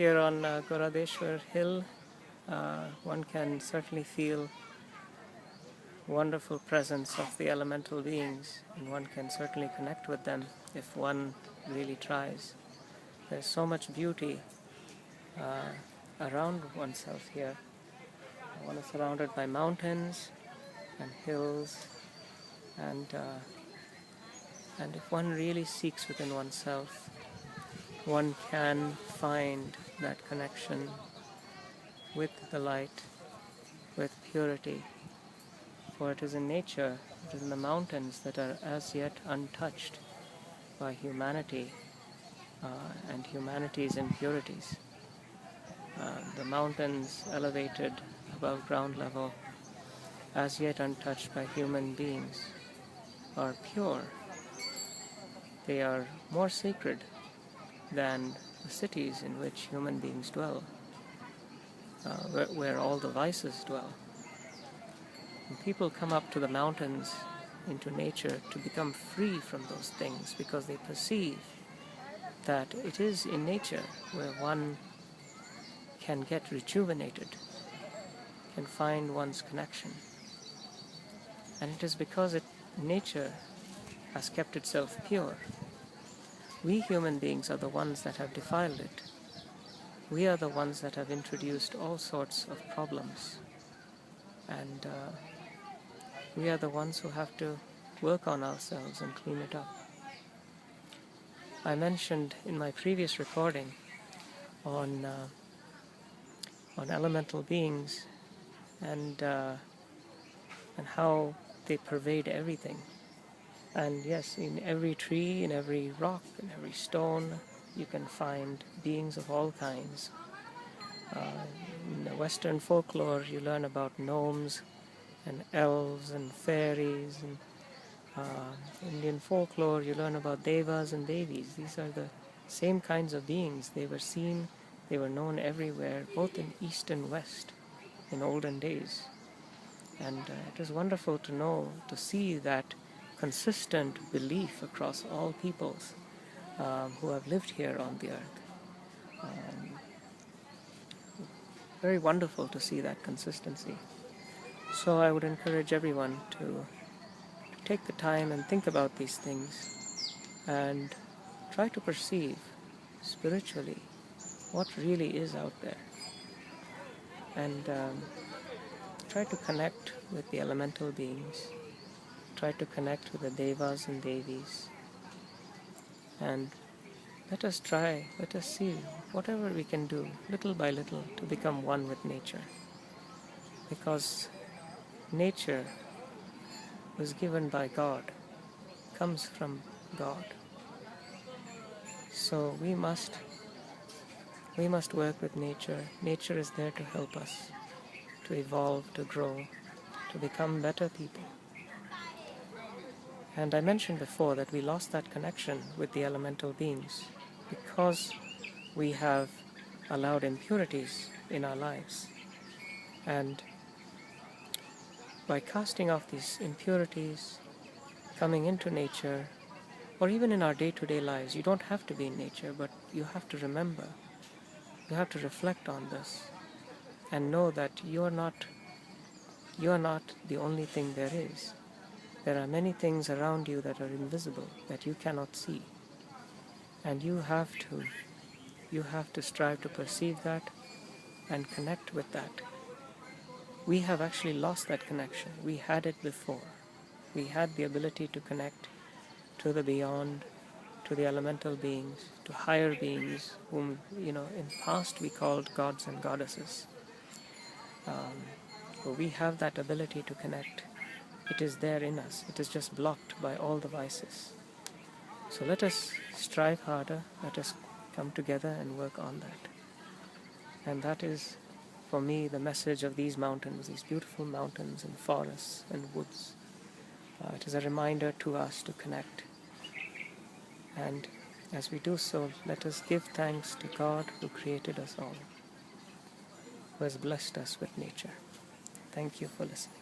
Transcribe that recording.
Here on Goradeshwar Hill, one can certainly feel wonderful presence of the elemental beings, and one can certainly connect with them if one really tries. There's so much beauty around oneself here. One is surrounded by mountains and hills, and if one really seeks within oneself, one can find that connection with the light, with purity. For it is in nature, it is in the mountains that are as yet untouched by humanity and humanity's impurities. The mountains elevated above ground level, as yet untouched by human beings, are pure. They are more sacred than the cities in which human beings dwell, where all the vices dwell. And people come up to the mountains, into nature, to become free from those things, because they perceive that it is in nature where one can get rejuvenated, can find one's connection. And it is because nature has kept itself pure. We human beings are the ones that have defiled it. We are the ones that have introduced all sorts of problems. And we are the ones who have to work on ourselves and clean it up. I mentioned in my previous recording on elemental beings and how they pervade everything. And yes, in every tree, in every rock, in every stone, you can find beings of all kinds. In the Western folklore, you learn about gnomes and elves and fairies. And Indian folklore, you learn about devas and devis. These are the same kinds of beings. They were seen, they were known everywhere, both in East and West, in olden days. And it is wonderful to know, to see that consistent belief across all peoples who have lived here on the earth. Very wonderful to see that consistency. So I would encourage everyone to take the time and think about these things and try to perceive spiritually what really is out there, and try to connect with the elemental beings, try to connect with the devas and devis, and let us see whatever we can do, little by little, to become one with nature. Because nature was given by God, comes from God. So we must work with nature. Nature is there to help us, to evolve, to grow, to become better people. And I mentioned before that we lost that connection with the elemental beings because we have allowed impurities in our lives. And by casting off these impurities, coming into nature, or even in our day-to-day lives, you don't have to be in nature, but you have to remember, you have to reflect on this and know that you are not the only thing there is. There are many things around you that are invisible, that you cannot see. And you have to strive to perceive that and connect with that. We have actually lost that connection. We had it before. We had the ability to connect to the beyond, to the elemental beings, to higher beings whom, in past we called gods and goddesses. We have that ability to connect. It is there in us. It is just blocked by all the vices. So let us strive harder. Let us come together and work on that. And that is, for me, the message of these mountains, these beautiful mountains and forests and woods. It is a reminder to us to connect. And as we do so, let us give thanks to God who created us all, who has blessed us with nature. Thank you for listening.